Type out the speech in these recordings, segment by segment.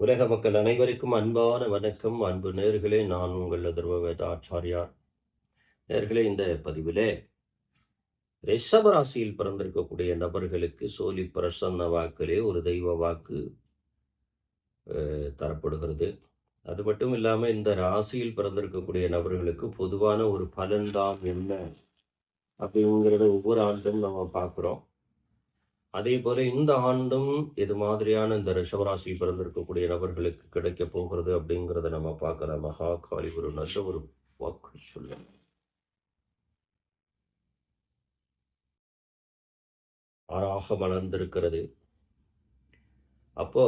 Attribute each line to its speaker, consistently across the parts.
Speaker 1: உலக மக்கள் அனைவருக்கும் அன்பான வணக்கம். அன்பு நேர்களே, நான் உங்கள் அதர்வ வேதாச்சாரியார். நேர்களே, இந்த பதிவிலே ரிஷபராசியில் பிறந்திருக்கக்கூடிய நபர்களுக்கு சோலி பிரசன்ன வாக்கிலே ஒரு தெய்வ வாக்கு தரப்படுகிறது. அது மட்டும் இல்லாமல் இந்த ராசியில் பிறந்திருக்கக்கூடிய நபர்களுக்கு பொதுவான ஒரு பலன்தான் என்ன அப்படிங்கிறத ஒவ்வொரு ஆண்டும் நம்ம பார்க்குறோம். அதே போல இந்த ஆண்டும் இது மாதிரியான இந்த ரிஷபராசியில் பிறந்திருக்கக்கூடிய நபர்களுக்கு கிடைக்க போகிறது அப்படிங்கிறத நம்ம பார்க்கற மகா காளி ஒரு நல்ல ஒரு வாக்கு சொல்ல ஆறாக மலர்ந்திருக்கிறது. அப்போ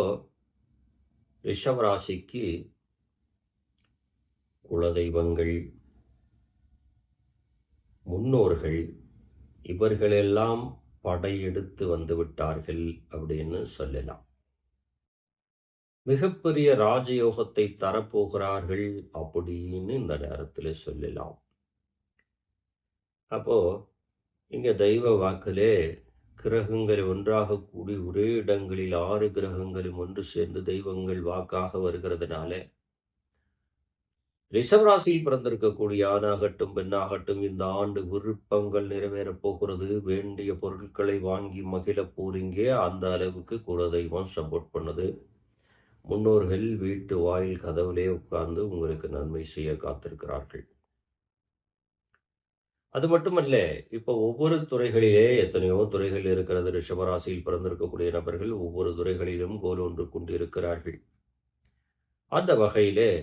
Speaker 1: ரிஷபராசிக்கு குலதெய்வங்கள், முன்னோர்கள் இவர்களெல்லாம் படையெடுத்து வந்து விட்டார்கள் அப்படின்னு சொல்லலாம். மிகப்பெரிய ராஜயோகத்தை தரப்போகிறார்கள் அப்படின்னு இந்த நேரத்தில் சொல்லலாம். அப்போ இங்க தெய்வ வாக்கிலே கிரகங்கள் ஒன்றாக கூடி ஒரே இடங்களில் 6 கிரகங்களும் ஒன்று சேர்ந்து தெய்வங்கள் வாக்காக வருகிறதுனால ரிஷபராசியில் பிறந்திருக்கக்கூடிய ஆணாகட்டும் பெண்ணாகட்டும் இந்த ஆண்டு விருப்பங்கள் நிறைவேறப் போகிறது. வேண்டிய பொருட்களை வாங்கி மகிழ போறீங்க. அந்த அளவுக்கு குலதெய்வம் சப்போர்ட் பண்ணுது. முன்னோர்கள் வீட்டு வாயில் கதவுலே உட்கார்ந்து உங்களுக்கு நன்மை செய்ய காத்திருக்கிறார்கள். அது மட்டுமல்ல, இப்போ ஒவ்வொரு துறைகளிலே எத்தனையோ துறைகள் இருக்கிறது. ரிஷபராசியில் பிறந்திருக்கக்கூடிய நபர்கள் ஒவ்வொரு துறைகளிலும் கோல் ஒன்று கொண்டிருக்கிறார்கள். அந்த வகையிலே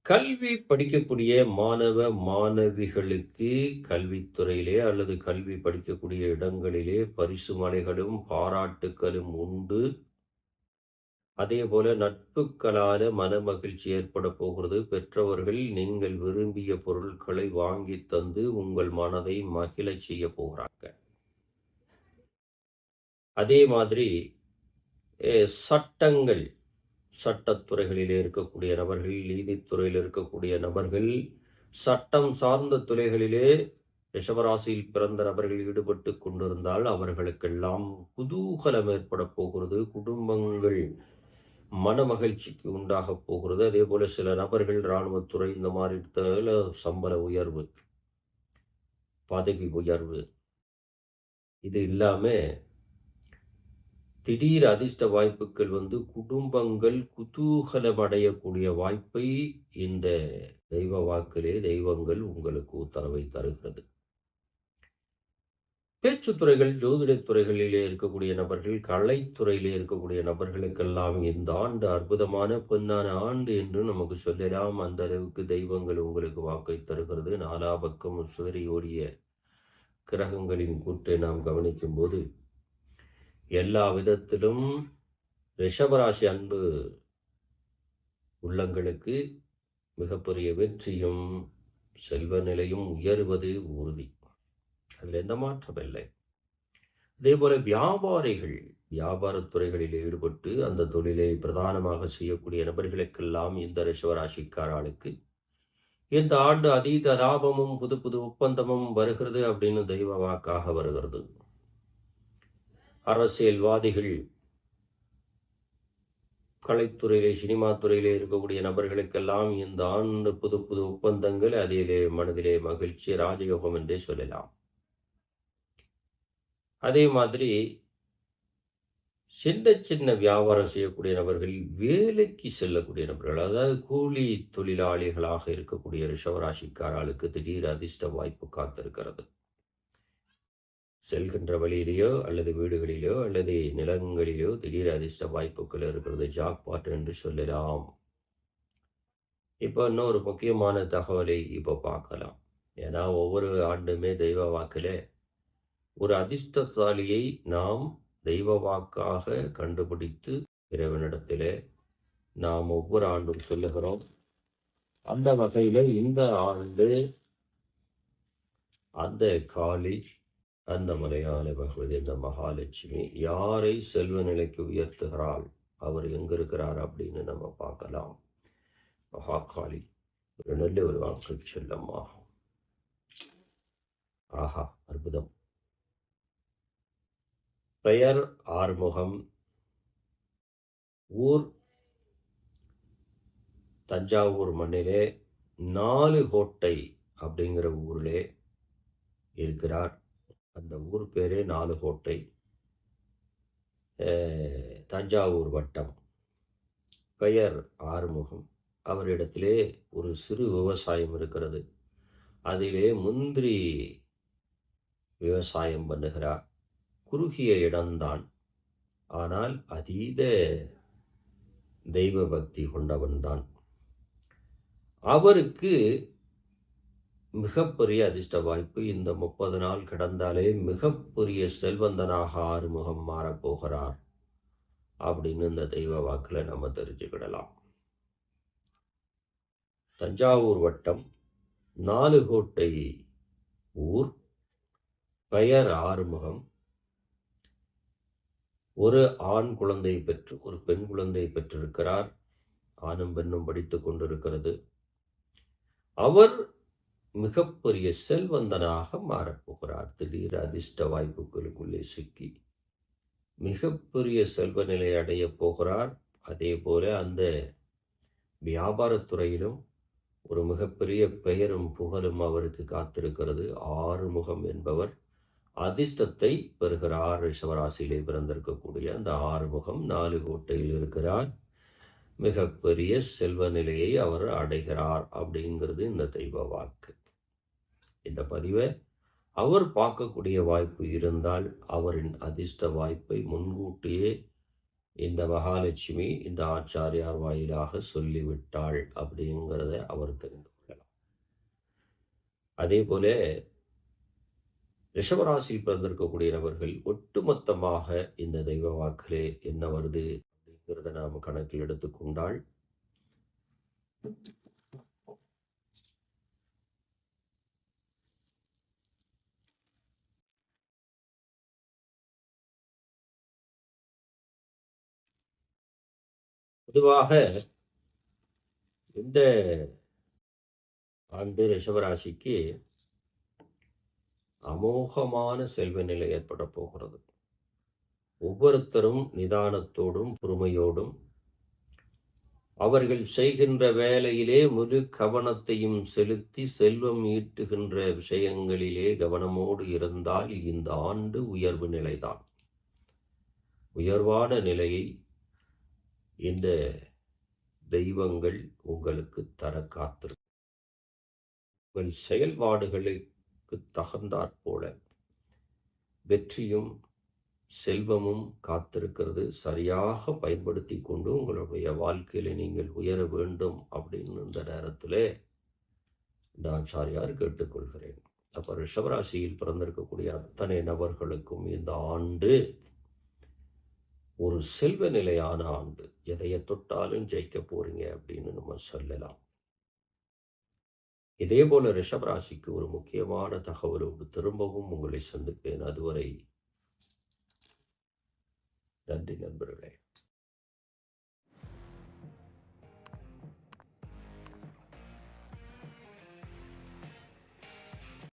Speaker 1: கல்வி படிக்கக்கூடிய மாணவ மாணவிகளுக்கு கல்வித்துறையிலே அல்லது கல்வி படிக்கக்கூடிய இடங்களிலே பரிசு மலைகளும் பாராட்டுக்களும் உண்டு. அதே போல நட்புகளால மன மகிழ்ச்சி ஏற்பட போகிறது. பெற்றவர்கள் நீங்கள் விரும்பிய பொருட்களை வாங்கி தந்து உங்கள் மனதை மகிழச் செய்ய போகிறாங்க. அதே மாதிரி சட்டங்கள், சட்டத்துறைகளிலே இருக்கக்கூடிய நபர்கள், நீதித்துறையில் இருக்கக்கூடிய நபர்கள், சட்டம் சார்ந்த துறைகளிலே ரிஷபராசியில் பிறந்த நபர்கள் ஈடுபட்டு கொண்டிருந்தால் அவர்களுக்கெல்லாம் குதூகலம் ஏற்பட போகிறது. குடும்பங்கள் மன மகிழ்ச்சிக்கு உண்டாக போகிறது. அதே போல சில நபர்கள் இராணுவத்துறை இந்த மாதிரி சம்பள உயர்வு, பதவி உயர்வு, இது இல்லாம திடீர் அதிர்ஷ்ட வாய்ப்புகள் வந்து குடும்பங்கள் குதூகலம் அடையக்கூடிய வாய்ப்பை இந்த தெய்வ வாக்கிலே தெய்வங்கள் உங்களுக்கு உத்தரவை தருகிறது. பேச்சுத்துறைகள், ஜோதிடத் துறைகளிலே இருக்கக்கூடிய நபர்கள், கலைத்துறையிலே இருக்கக்கூடிய நபர்களுக்கெல்லாம் இந்த ஆண்டு அற்புதமான பொன்னான ஆண்டு என்று நமக்கு சொல்லலாம். அந்த அளவுக்கு தெய்வங்கள் உங்களுக்கு வாக்கை தருகிறது. நாலா பக்கம் சிதறி ஓடிய கிரகங்களின் கூற்றை நாம் கவனிக்கும் போது எல்லா விதத்திலும் ரிஷபராசி அன்பு உள்ளங்களுக்கு மிகப்பெரிய வெற்றியும் செல்வ நிலையும் உயர்வது உறுதி. அதில் எந்த மாற்றம் இல்லை. அதே போல வியாபாரிகள், வியாபாரத்துறைகளில் ஈடுபட்டு அந்த தொழிலை பிரதானமாக செய்யக்கூடிய நபர்களுக்கெல்லாம் இந்த ரிஷபராசிக்காரர்களுக்கு இந்த ஆண்டு அதீத லாபமும் புது புது ஒப்பந்தமும் வருகிறது அப்படின்னு தெய்வ வாக்காக வருகிறது. அரசியல்வாதிகள், கலைத்துறையிலே, சினிமா துறையிலே இருக்கக்கூடிய நபர்களுக்கெல்லாம் இந்த ஆண்டு புது புது ஒப்பந்தங்கள், அதிலே மனதிலே மகிழ்ச்சி, ராஜயோகம் என்றே சொல்லலாம். அதே மாதிரி சின்ன சின்ன வியாபாரம் செய்யக்கூடிய நபர்கள், வேலைக்கு செல்லக்கூடிய நபர்கள், அதாவது கூலி தொழிலாளிகளாக இருக்கக்கூடிய ரிஷபராசிக்காரர்களுக்கு திடீர் அதிர்ஷ்ட வாய்ப்பு காத்திருக்கிறது. செல்கின்ற வழியிலேயோ அல்லது வீடுகளிலோ அல்லது நிலங்களிலோ திடீர் அதிர்ஷ்ட வாய்ப்புகள் இருக்கிறது. ஜாக்பாட் என்று சொல்லலாம். இப்போ இன்னொரு முக்கியமான தகவலை இப்போ பார்க்கலாம். ஏன்னா ஒவ்வொரு ஆண்டுமே தெய்வ வாக்கில் ஒரு அதிர்ஷ்டசாலியை நாம் தெய்வ வாக்காக கண்டுபிடித்து இறைவனிடத்திலே நாம் ஒவ்வொரு ஆண்டும் சொல்லுகிறோம். அந்த வகையில் இந்த ஆண்டு அந்த காளி, அந்த மலையாள பகவதி, அந்த மகாலட்சுமி யாரை செல்வ நிலைக்கு உயர்த்துகிறாள், அவர் எங்க இருக்கிறார் அப்படின்னு நம்ம பார்க்கலாம். மகாகாளி ஒரு நல்ல ஒரு வாக்கு செல்லம்மா. ஆஹா, அற்புதம். பெயர் ஆறுமுகம், ஊர் தஞ்சாவூர் மண்ணிலே 4 கோட்டை அப்படிங்கிற ஊரிலே இருக்கிறார். அந்த ஊர் பேரே 4 கோட்டை. தஞ்சாவூர் வட்டம். பெயர் ஆறுமுகம். அவரிடத்திலே ஒரு சிறு விவசாயம் இருக்கிறது. அதிலே முந்திரி விவசாயம் பண்ணுகிறார். குறுகிய இடம்தான். ஆனால் அதீத தெய்வ பக்தி கொண்டவன்தான். அவருக்கு மிகப்பெரிய அதிர்ஷ்ட வாய்ப்பு. இந்த 30 நாள் கடந்தாலே மிகப்பெரிய செல்வந்தனாக ஆறுமுகம் மாறப்போகிறார் அப்படின்னு இந்த தெய்வ வாக்குல நம்ம தெரிஞ்சுக்கிடலாம். தஞ்சாவூர் வட்டம், 4 கோட்டை ஊர், பெயர் ஆறுமுகம். ஒரு ஆண் குழந்தை பெற்று ஒரு பெண் குழந்தை பெற்றிருக்கிறார். ஆணும் பெண்ணும் படித்துக் கொண்டிருக்கிறது. அவர் மிகப்பெரிய செல்வந்தனாக மாறப்போகிறார். திடீர் அதிர்ஷ்ட வாய்ப்புகளுக்குள்ளே சிக்கி மிகப்பெரிய செல்வ நிலை அடைய போகிறார். அதே போல அந்த வியாபாரத்துறையிலும் ஒரு மிகப்பெரிய பெயரும் புகழும் அவருக்கு காத்திருக்கிறது. ஆறுமுகம் என்பவர் அதிர்ஷ்டத்தை பெறுகிறார். ரிஷபராசியிலே பிறந்திருக்கக்கூடிய அந்த ஆறுமுகம் 4 கோட்டையில் இருக்கிறார். மிகப்பெரிய செல்வ நிலையை அவர் அடைகிறார் அப்படிங்கிறது இந்த தெய்வ வாக்கு. இந்த பதிவை அவர் பார்க்கக்கூடிய வாய்ப்பு இருந்தால் அவரின் அதிர்ஷ்ட வாய்ப்பை முன்கூட்டியே இந்த மகாலட்சுமி இந்த ஆச்சாரியார் வாயிலாக சொல்லிவிட்டாள் அப்படிங்கிறத அவர் தெரிந்து கொள்ளலாம். அதே போல ரிஷபராசியில் பிறந்திருக்கக்கூடிய நபர்கள் ஒட்டுமொத்தமாக இந்த தெய்வ வாக்கிலே என்ன வருது அப்படிங்கிறத நாம் கணக்கில் எடுத்துக்கொண்டால் பொதுவாக இந்த ஆண்டு ரிஷபராசிக்கு அமோகமான செல்வ நிலை ஏற்பட போகிறது. ஒவ்வொருத்தரும் நிதானத்தோடும் பொறுமையோடும் அவர்கள் செய்கின்ற வேலையிலே முழு கவனத்தையும் செலுத்தி செல்வம் ஈட்டுகின்ற விஷயங்களிலே கவனமோடு இருந்தால் இந்த ஆண்டு உயர்வு நிலைதான். உயர்வான நிலையை இந்த தெய்வங்கள் உங்களுக்கு தர காத்திருக்கும். உங்கள் செயல்பாடுகளுக்கு தகுந்தாற்போல வெற்றியும் செல்வமும் காத்திருக்கிறது. சரியாக பயன்படுத்தி கொண்டு உங்களுடைய வாழ்க்கையில நீங்கள் உயர வேண்டும் அப்படின்னு இந்த நேரத்தில் இந்த ஆச்சாரியார் கேட்டுக்கொள்கிறேன். அப்ப ரிஷபராசியில் பிறந்திருக்கக்கூடிய அத்தனை நபர்களுக்கும் இந்த ஆண்டு ஒரு செல்வ நிலையான ஆண்டு. எதைய தொட்டாலும் ஜெயிக்க போறீங்க அப்படின்னு நம்ம சொல்லலாம். இதே போல ரிஷபராசிக்கு ஒரு முக்கியமான தகவலோடு திரும்பவும் உங்களை சந்திப்பேன். அதுவரை நன்றி நண்பர்களே.